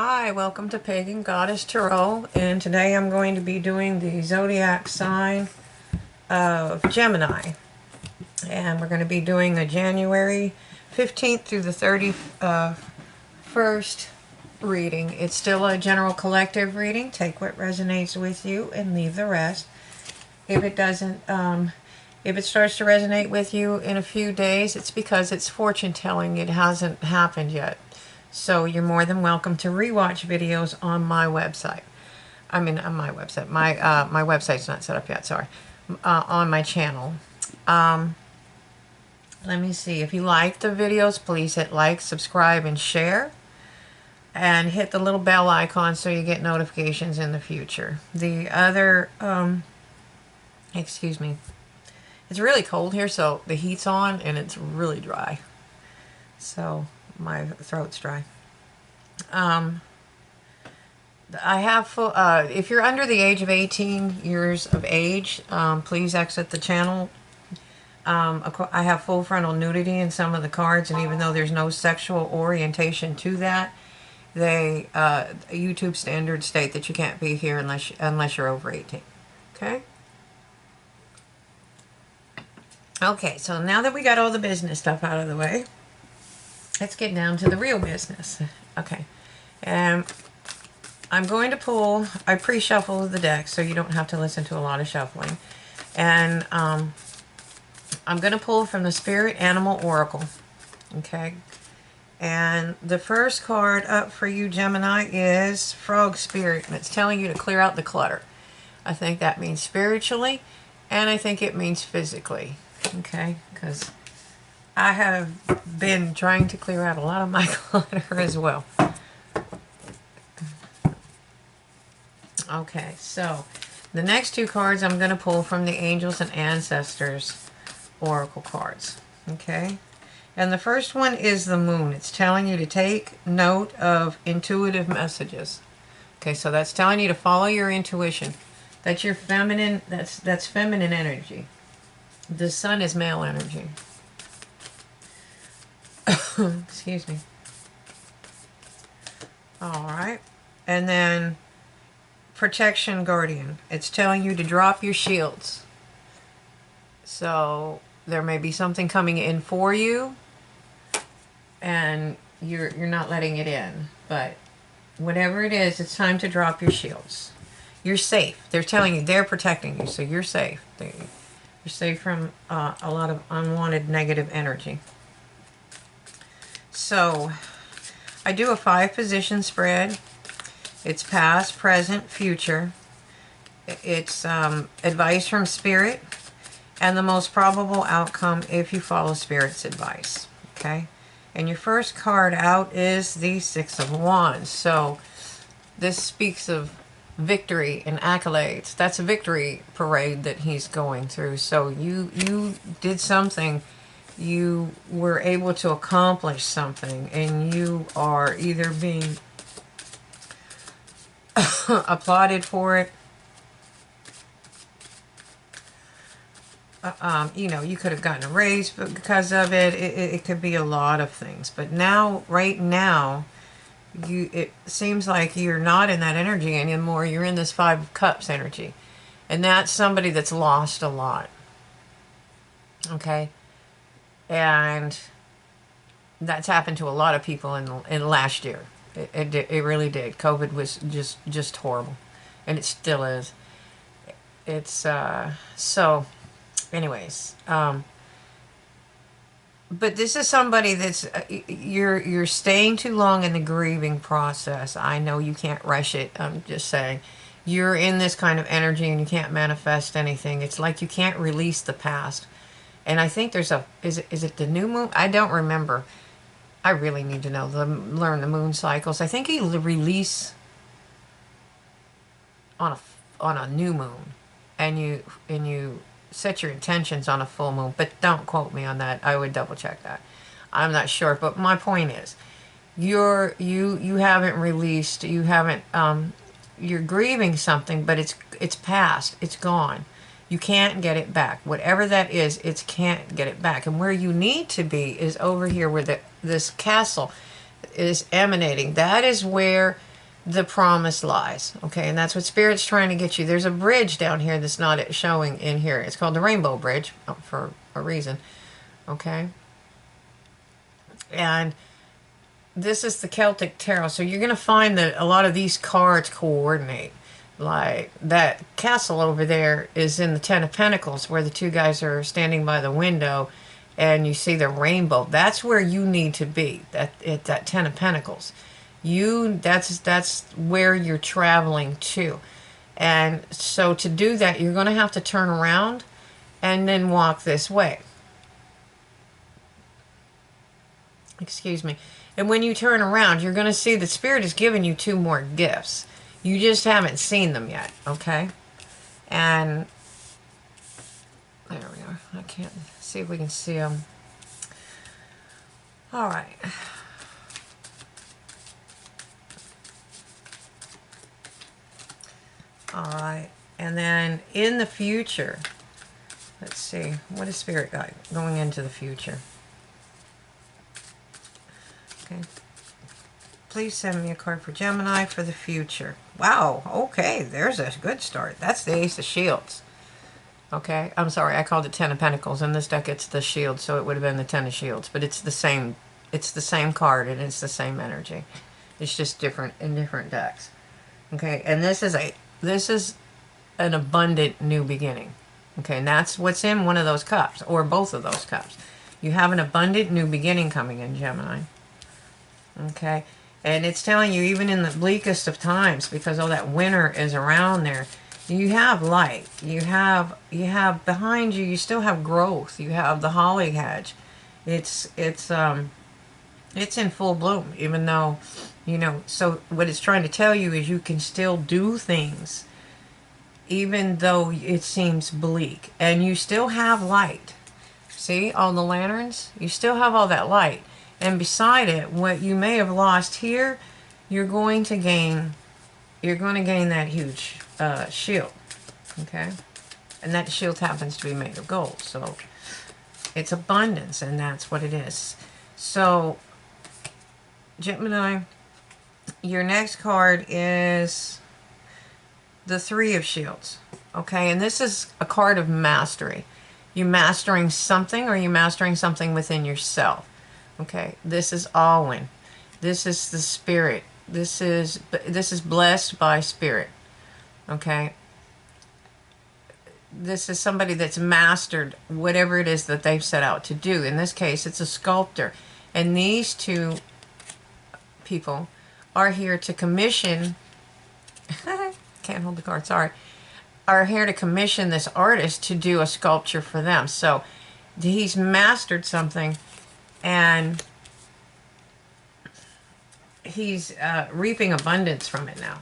Hi, welcome to Pagan Goddess Tarot, and today I'm going to be doing the zodiac sign of Gemini. And we're going to be doing a January 15th through the 31st reading. It's still a general collective reading. Take what resonates with you and leave the rest. If it doesn't, if it starts to resonate with you in a few days, it's because it's fortune telling. It hasn't happened yet. So you're more than welcome to rewatch videos on my website. I mean, on my website. My website's not set up yet, sorry. On my channel. Let me see. If you like the videos, please hit like, subscribe, and share. And hit the little bell icon so you get notifications in the future. The other, excuse me. It's really cold here, so the heat's on and it's really dry. So my throat's dry. I have full, if you're under the age of 18 years of age, please exit the channel. I have full frontal nudity in some of the cards, and even though there's no sexual orientation to that, they YouTube standards state that you can't be here unless you're over 18. Okay? Okay, so now that we got all the business stuff out of the way, let's get down to the real business. Okay, and I'm going to pull, I pre-shuffle the deck so you don't have to listen to a lot of shuffling. And I'm going to pull from the Spirit Animal Oracle. Okay, and the first card up for you, Gemini, is Frog Spirit, and it's telling you to clear out the clutter. I think that means spiritually, and I think it means physically. Okay, because I have been trying to clear out a lot of my clutter as well. Okay, so the next two cards I'm going to pull from the Angels and Ancestors Oracle cards. Okay, and the first one is the Moon. It's telling you to take note of intuitive messages. Okay, so that's telling you to follow your intuition. That's your feminine, that's feminine energy. The Sun is male energy. Excuse me. All right. And then Protection Guardian. It's telling you to drop your shields. So there may be something coming in for you and you're not letting it in. But whatever it is, it's time to drop your shields. You're safe. They're telling you they're protecting you, so you're safe. You're safe from a lot of unwanted negative energy. So, I do a 5-position spread. It's past, present, future. It's advice from Spirit and the most probable outcome if you follow Spirit's advice. Okay? And your first card out is the Six of Wands. So, this speaks of victory and accolades. That's a victory parade that he's going through. So you did something, you were able to accomplish something, and you are either being applauded for it. You know, you could have gotten a raise because of it. It could be a lot of things. But now, right now, it seems like you're not in that energy anymore. You're in this 5 of Cups energy, and that's somebody that's lost a lot. Okay, and that's happened to a lot of people in last year. It really did. COVID was just horrible, and it still is. It's so. Anyways. But this is somebody that's, you're staying too long in the grieving process. I know you can't rush it. I'm just saying. You're in this kind of energy and you can't manifest anything. It's like you can't release the past. And I think there's is it the new moon? I don't remember. I really need to know, learn the moon cycles. I think you release on a new moon. And you set your intentions on a full moon, but don't quote me on that. I would double check that. I'm not sure, but my point is, you haven't released. You haven't. You're grieving something, but it's past. It's gone. You can't get it back. Whatever that is, it can't get it back. And where you need to be is over here, where this castle is emanating. That is where the promise lies. Okay, and that's what Spirit's trying to get you. There's a bridge down here that's not showing in here. It's called the Rainbow Bridge for a reason. Okay, and this is the Celtic Tarot. So you're going to find that a lot of these cards coordinate. Like that castle over there is in the Ten of Pentacles, where the two guys are standing by the window and you see the rainbow. That's where you need to be. That Ten of Pentacles. That's where you're traveling to. And so to do that, you're going to have to turn around and then walk this way. Excuse me. And when you turn around, you're going to see that Spirit has given you two more gifts. You just haven't seen them yet, okay? And there we are. I can't see if we can see them. All right. All right. And then in the future, let's see. What is Spirit got going into the future? Okay. Please send me a card for Gemini for the future. Wow, okay, there's a good start. That's the Ace of Shields. Okay, I'm sorry, I called it Ten of Pentacles. In this deck, it's the Shield, so it would have been the Ten of Shields. But it's the same card, and it's the same energy. It's just different in different decks. Okay, and this is an abundant new beginning. Okay, and that's what's in one of those cups, or both of those cups. You have an abundant new beginning coming in, Gemini. Okay. And it's telling you, even in the bleakest of times, because all that winter is around there, you have light. You have behind you, you still have growth. You have the holly hedge. It's in full bloom, even though, so what it's trying to tell you is you can still do things, even though it seems bleak. And you still have light. See, all the lanterns? You still have all that light. And beside it, what you may have lost here, you're going to gain that huge shield. Okay? And that shield happens to be made of gold. So it's abundance, and that's what it is. So, Gemini, your next card is the Three of Shields. Okay? And this is a card of mastery. You mastering something, or you mastering something within yourself. Okay, this is Alwyn. This is the Spirit. This is blessed by Spirit. Okay. This is somebody that's mastered whatever it is that they've set out to do. In this case, it's a sculptor. And these two people are here to commission, can't hold the card, sorry, are here to commission this artist to do a sculpture for them. So he's mastered something, and he's reaping abundance from it now.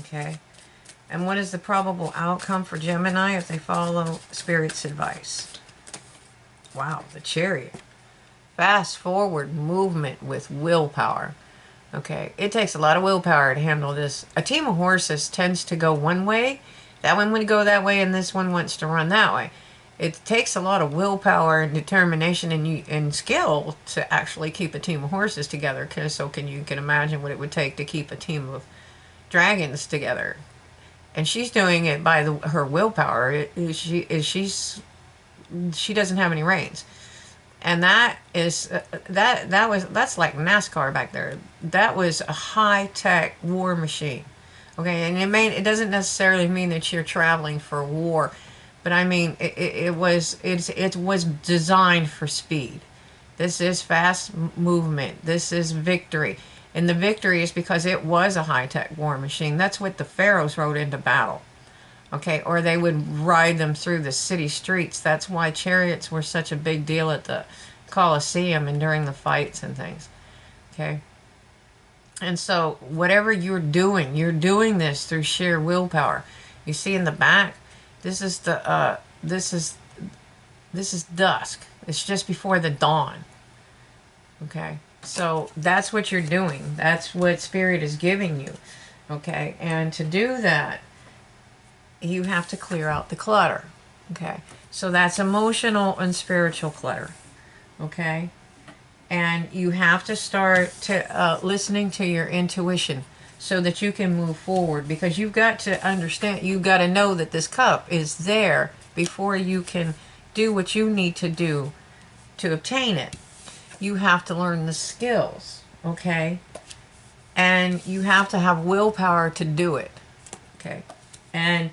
Okay. And what is the probable outcome for Gemini if they follow Spirit's advice? Wow, the Chariot. Fast forward movement with willpower. Okay, it takes a lot of willpower to handle this. A team of horses tends to go one way. That one would go that way, and this one wants to run that way. It takes a lot of willpower and determination and skill to actually keep a team of horses together. So you can imagine what it would take to keep a team of dragons together. And she's doing it by her willpower. She doesn't have any reins, and that's like NASCAR back there. That was a high-tech war machine. Okay, and it doesn't necessarily mean that you're traveling for war. But I mean, it was designed for speed. This is fast movement. This is victory. And the victory is because it was a high-tech war machine. That's what the pharaohs rode into battle. Okay, or they would ride them through the city streets. That's why chariots were such a big deal at the Colosseum and during the fights and things. Okay. And so whatever you're doing this through sheer willpower. You see in the back, this is dusk. It's just before the dawn. Okay. So that's what you're doing. That's what Spirit is giving you. Okay. And to do that, you have to clear out the clutter. Okay. So that's emotional and spiritual clutter. Okay. And you have to start to listening to your intuition so that you can move forward, because you've got to understand, you've got to know that this cup is there before you can do what you need to do to obtain it. You have to learn the skills, okay? And you have to have willpower to do it, okay? And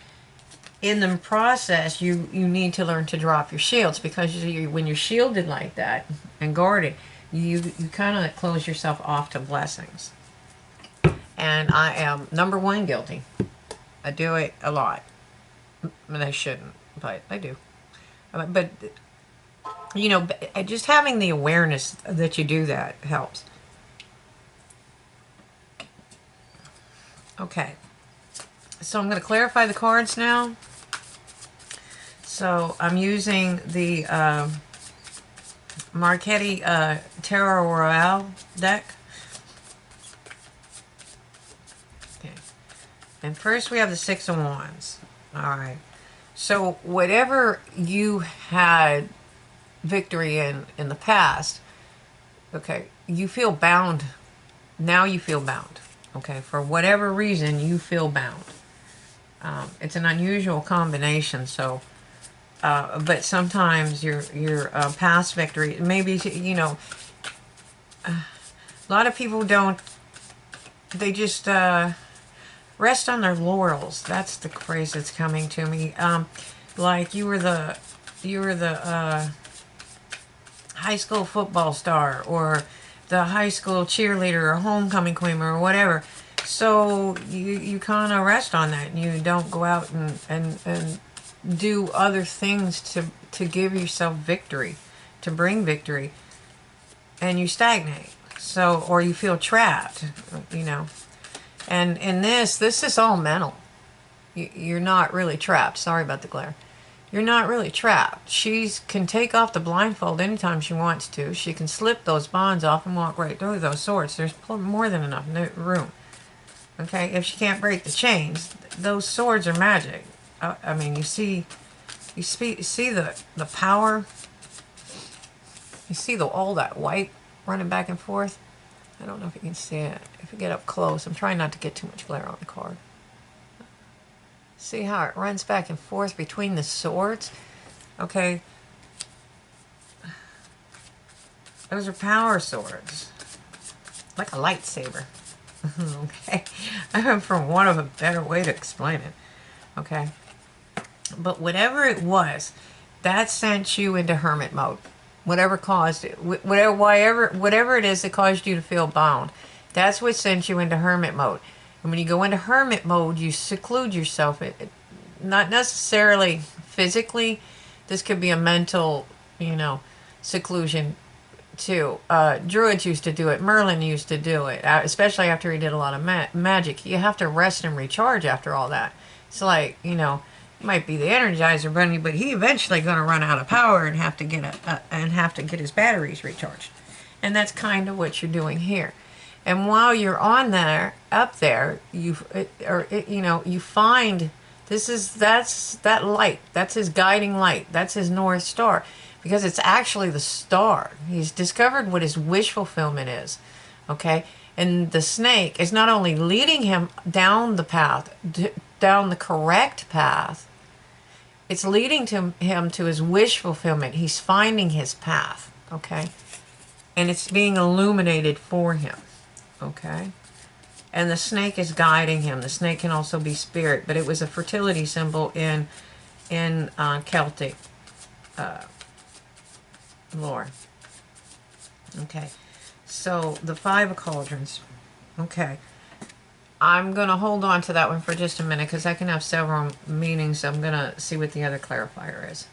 in the process, you need to learn to drop your shields, because when you're shielded like that and guarded, you kind of close yourself off to blessings. And I am, number one, guilty. I do it a lot. And I shouldn't, but I do. But, you know, just having the awareness that you do that helps. Okay. So I'm going to clarify the cards now. So I'm using the Marchetti Tarot Royale deck. Okay. And first we have the Six of Wands. Alright. So whatever you had victory in the past, okay, you feel bound. Now you feel bound. Okay, for whatever reason you feel bound. It's an unusual combination, so but sometimes your past victory, maybe, you know, a lot of people don't, they just rest on their laurels. That's the phrase that's coming to me. Like you were the high school football star, or the high school cheerleader, or homecoming queen, or whatever. So you kind of rest on that, and you don't go out and do other things to give yourself victory, to bring victory, and you stagnate. So, or you feel trapped, you know. And in this is all mental. You're not really trapped. Sorry about the glare. You're not really trapped. She can take off the blindfold anytime she wants to. She can slip those bonds off and walk right through those swords. There's more than enough room. Okay, if she can't break the chains, those swords are magic. I mean, you see the power. You see all that white running back and forth. I don't know if you can see it. If you get up close, I'm trying not to get too much glare on the card. See how it runs back and forth between the swords? Okay. Those are power swords. Like a lightsaber. Okay. For want of a better way to explain it. Okay. But whatever it was, that sent you into hermit mode. Whatever caused it. Whatever it is that caused you to feel bound. That's what sent you into hermit mode. And when you go into hermit mode, you seclude yourself. Not necessarily physically. This could be a mental, you know, seclusion too. Druids used to do it. Merlin used to do it, especially after he did a lot of magic. You have to rest and recharge after all that. It's like, you know, it might be the Energizer Bunny, but he eventually going to run out of power and have to get his batteries recharged. And that's kind of what you're doing here. And while you're on there, up there, you find that's that light. That's his guiding light. That's his North Star, because it's actually the star. He's discovered what his wish fulfillment is. Okay, and the snake is not only leading him down the path, down the correct path. It's leading him to his wish fulfillment. He's finding his path. Okay, and it's being illuminated for him. Okay, and the snake is guiding him. The snake can also be spirit, but it was a fertility symbol in Celtic lore. Okay, so the Five of Cauldrons. Okay, I'm going to hold on to that one for just a minute, because I can have several meanings. I'm going to see what the other clarifier is.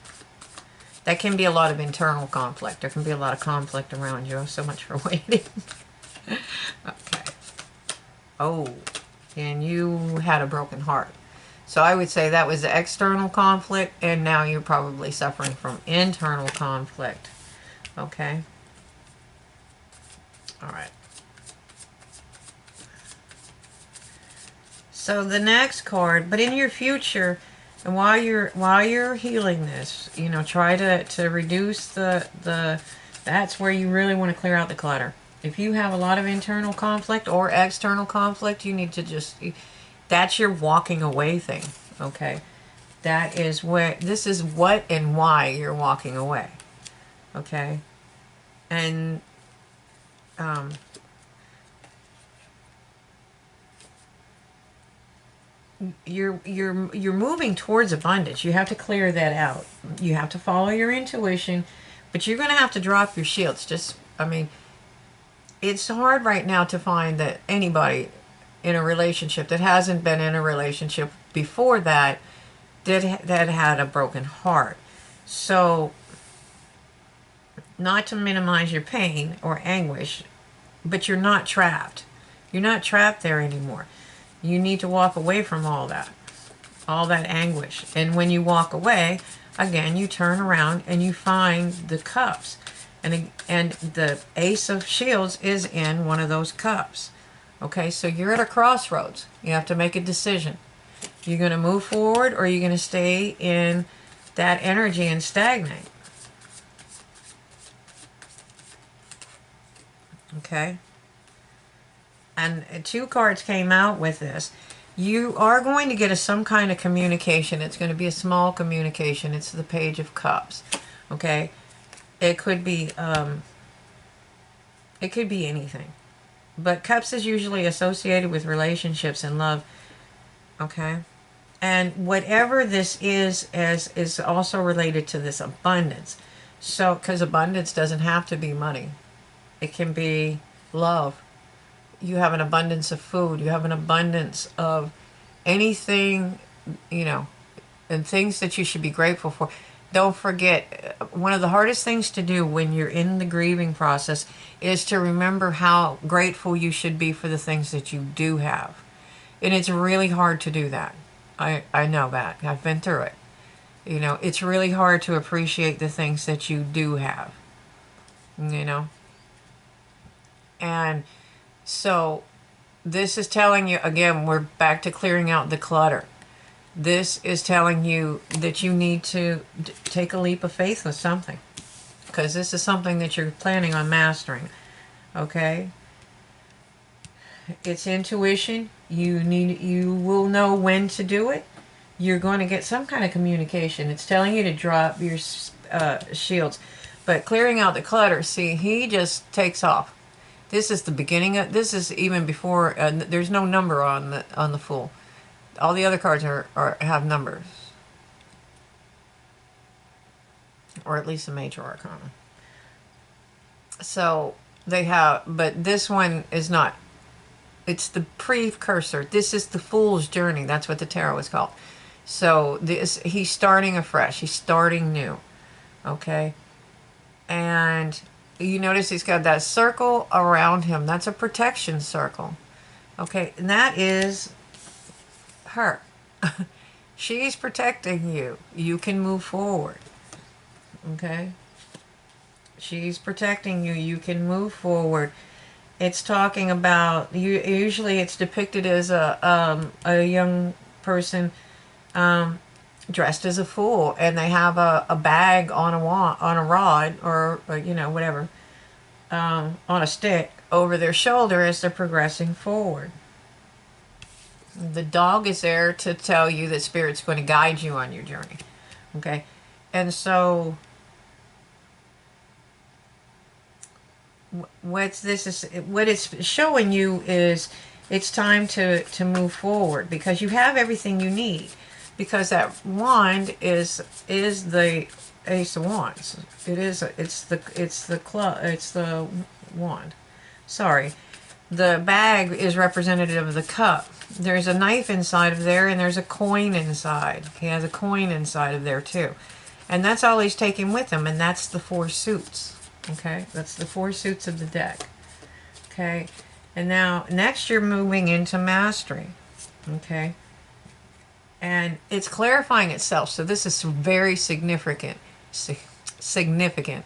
That can be a lot of internal conflict. There can be a lot of conflict around you. So much for waiting. Okay. Oh, and you had a broken heart. So I would say that was the external conflict, and now you're probably suffering from internal conflict. Okay. All right. So the next card, but in your future, and while you're healing this, you know, try to reduce the That's where you really want to clear out the clutter. If you have a lot of internal conflict or external conflict, you need to just, that's your walking away thing, okay? That is where, this is what and why you're walking away, okay? And you're moving towards abundance. You have to clear that out. You have to follow your intuition, but you're going to have to drop your shields. Just, I mean, it's hard right now to find that anybody in a relationship that hasn't been in a relationship before that that had a broken heart. So, not to minimize your pain or anguish, but you're not trapped. You're not trapped there anymore. You need to walk away from all that anguish. And when you walk away, again, you turn around and you find the cups. And the Ace of Shields is in one of those cups. Okay, so you're at a crossroads. You have to make a decision. You're going to move forward, or you're going to stay in that energy and stagnate. Okay. And 2 cards came out with this. You are going to get some kind of communication. It's going to be a small communication. It's the Page of Cups. Okay. It could be anything. But cups is usually associated with relationships and love. Okay. And whatever this is also related to this abundance. So, because abundance doesn't have to be money. It can be love. You have an abundance of food. You have an abundance of anything, you know, and things that you should be grateful for. Don't forget, one of the hardest things to do when you're in the grieving process is to remember how grateful you should be for the things that you do have. And it's really hard to do that. I know that. I've been through it. You know, it's really hard to appreciate the things that you do have. You know? And so this is telling you, again, we're back to clearing out the clutter. This is telling you that you need to take a leap of faith with something, because this is something that you're planning on mastering. Okay? It's intuition. You will know when to do it. You're going to get some kind of communication. It's telling you to drop your shields. But clearing out the clutter, see, he just takes off. This is the beginning of, this is even before, there's no number on the Fool. All the other cards have numbers. Or at least the Major Arcana. So they have, but this one is not. It's the precursor. This is the Fool's journey. That's what the tarot is called. So he's starting afresh. He's starting new. Okay? And you notice he's got that circle around him. That's a protection circle. Okay? And that is her. She's protecting you. You can move forward. Okay? She's protecting you. You can move forward. It's talking about, usually it's depicted as a young person dressed as a fool, and they have a bag on a rod, or you know, whatever, on a stick over their shoulder as they're progressing forward. The dog is there to tell you that Spirit's going to guide you on your journey. Okay? And so what it's showing you is it's time to move forward, because you have everything you need, because that wand is the Ace of Wands. It's the wand. Sorry. The bag is representative of the cup. There's a knife inside of there, and there's a coin inside. He has a coin inside of there too. And that's all he's taking with him, and that's the 4 suits. Okay, that's the 4 suits of the deck. Okay, and now next you're moving into mastery. Okay, and it's clarifying itself. So this is very significant. Significant.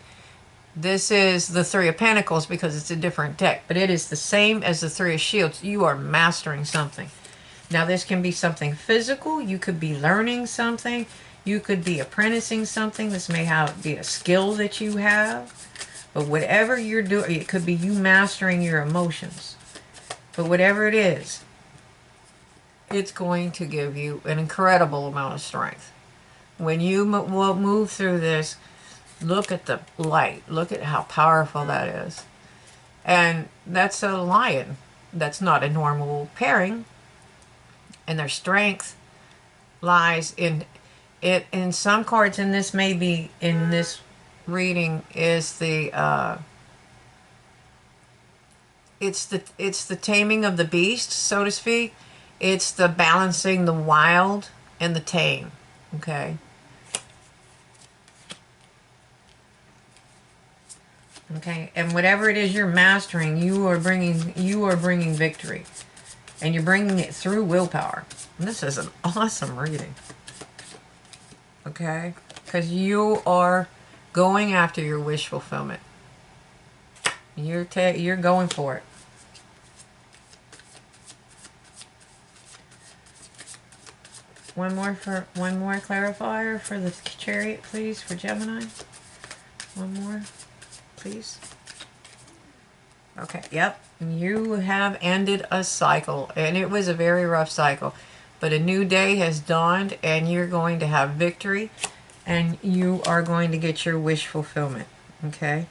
This is the 3 of Pentacles because it's a different deck, but it is the same as the 3 of Shields. You are mastering something. Now this can be something physical. You could be learning something. You could be apprenticing something. This may be a skill that you have. But whatever you're doing, it could be you mastering your emotions. But whatever it is, it's going to give you an incredible amount of strength. When you will move through this, look at the light. Look at how powerful that is. And that's a lion. That's not a normal pairing. And their strength lies in it. In some cards, and this may be in this reading, is the it's the taming of the beast, so to speak. It's the balancing the wild and the tame. Okay. Okay, and whatever it is you're mastering, you are bringing victory, and you're bringing it through willpower. And this is an awesome reading. Okay, because you are going after your wish fulfillment. You're going for it. One more clarifier for the Chariot, please, for Gemini. One more, please. Okay, yep. You have ended a cycle, and it was a very rough cycle. But a new day has dawned, and you're going to have victory, and you are going to get your wish fulfillment. Okay?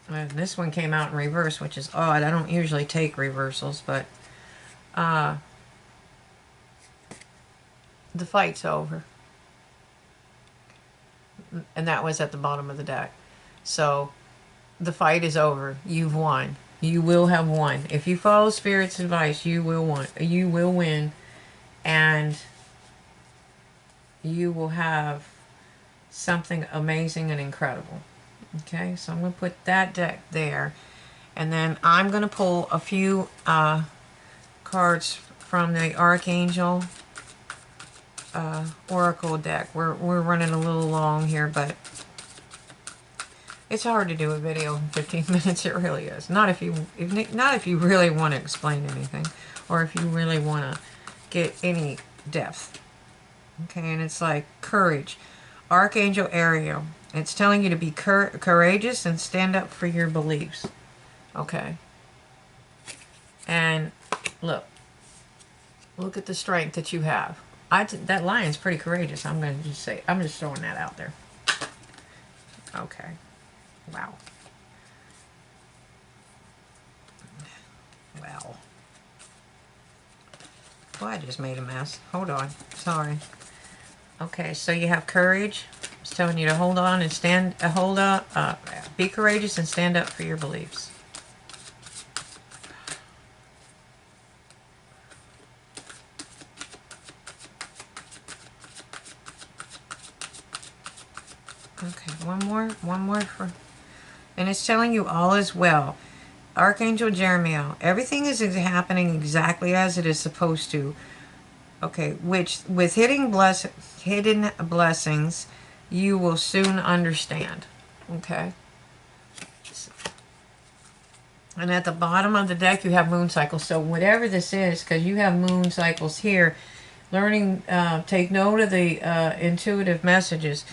And this one came out in reverse, which is odd. I don't usually take reversals, but the fight's over. And that was at the bottom of the deck. So the fight is over. You've won. You will have won. If you follow Spirit's advice, you will win. You will win, and you will have something amazing and incredible. Okay, so I'm going to put that deck there, and then I'm going to pull a few cards from the Archangel Oracle deck. We're running a little long here, but it's hard to do a video in 15 minutes. It really is. Not if you really want to explain anything, or if you really want to get any depth. Okay, and it's like courage. Archangel Ariel. It's telling you to be courageous and stand up for your beliefs. Okay. And look at the strength that you have. That lion's pretty courageous. I'm going to just say, I'm just throwing that out there. Okay. Wow. Wow. Well, I just made a mess. Hold on. Sorry. Okay, so you have courage. It's telling you to hold on and be courageous and stand up for your beliefs. Okay, one more for, and it's telling you all is well. Archangel Jeremiah, everything is happening exactly as it is supposed to. Okay, which with hidden blessings, you will soon understand. Okay. And at the bottom of the deck, you have moon cycles. So whatever this is, because you have moon cycles here, learning, take note of the intuitive messages.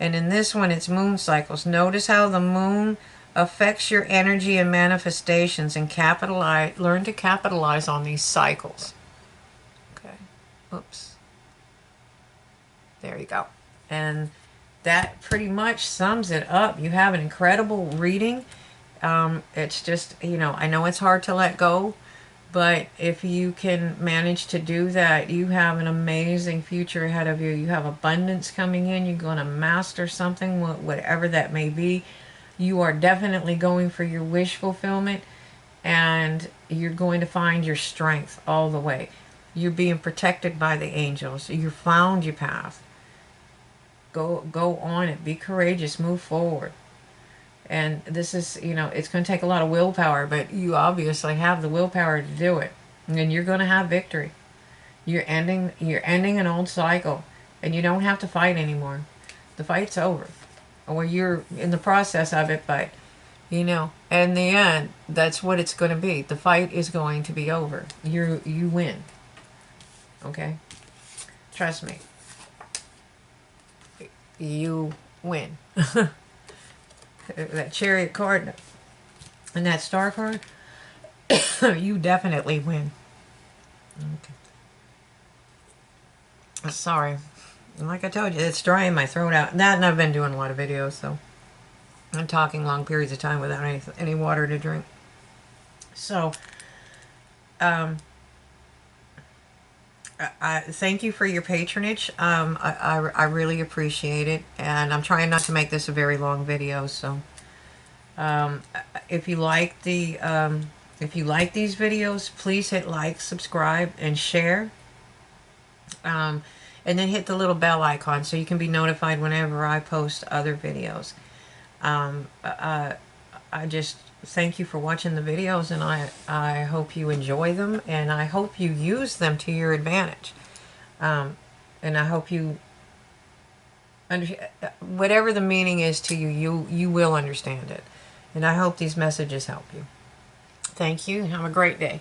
And in this one, it's moon cycles. Notice how the moon affects your energy and manifestations, and learn to capitalize on these cycles. Okay. Oops. There you go. And that pretty much sums it up. You have an incredible reading. It's just, I know it's hard to let go, but if you can manage to do that, you have an amazing future ahead of you. You have abundance coming in. You're going to master something, whatever that may be. You are definitely going for your wish fulfillment, and you're going to find your strength all the way. You're being protected by the angels. You found your path. Go on it. Be courageous. Move forward. And this is, it's going to take a lot of willpower, but you obviously have the willpower to do it. And you're going to have victory. You're ending an old cycle, and you don't have to fight anymore. The fight's over. Or you're in the process of it, but, in the end, that's what it's going to be. The fight is going to be over. You win. Okay? Trust me. You win. That Chariot card and that Star card, you definitely win. Okay. Sorry. Like I told you, it's drying my throat out. That, and I've been doing a lot of videos, so I'm talking long periods of time without any water to drink. So, I thank you for your patronage. I really appreciate it, and I'm trying not to make this a very long video. So, if you like these videos, please hit like, subscribe, and share. And then hit the little bell icon so you can be notified whenever I post other videos. I just thank you for watching the videos, and I hope you enjoy them, and I hope you use them to your advantage. And I hope you, whatever the meaning is to you, you will understand it. And I hope these messages help you. Thank you. Have a great day.